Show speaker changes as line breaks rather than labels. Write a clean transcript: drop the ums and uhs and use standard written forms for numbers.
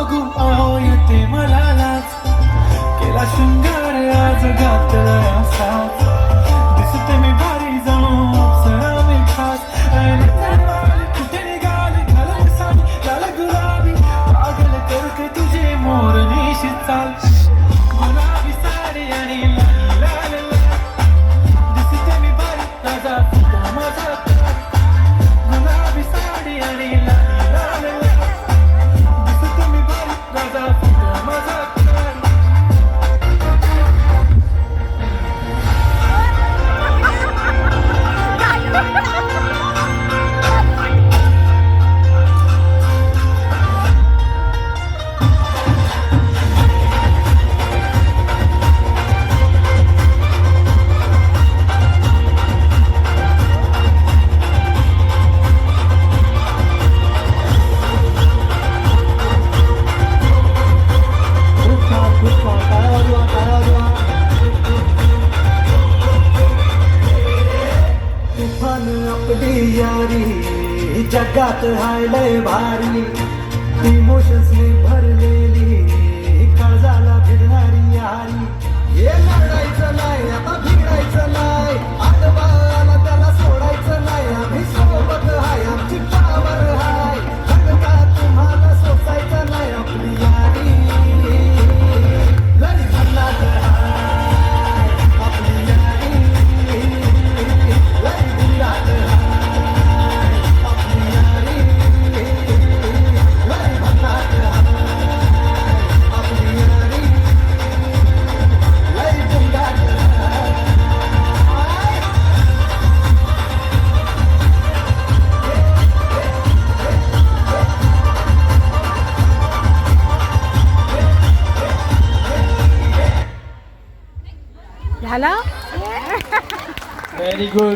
बघू अहो येते मला लाज, केला शृंगार आज घातला असाच, दिसते मी भारी जणू अप्सरा मी खास. कुठे निघाली घालून साडी लाल गुलाबी, पागल करते तुझे मोरनीशी चाल. गुलाबी साडी आणि लाल लाल लाल, दिसते मी भारी ताजा फुटो माझा ताल. गुलाबी साडी आणि लाल लाल लाल, दिसते मी भारी ताजा फुटो माझा ताल. तुफान आपली यारी जगात हाय लय भारी, इमोशन्सने भरलेली काळजाला फिरणारी यारी. हे लढायचं नाही आता भिडायचं नाही, आडवाला त्याला सोडायचं नाही, आम्ही सोबत हाय आमची पावर हाय, का तुम्हाला सोसायचं नाही आपली यारी. लढी भन्नाट हाय आपली यारी, लढी भन्नाट हाय आपली यारी, लढी भन्नाट हाय आपली यारी, लढी भन्नाट हाय.
झाला.
Very good.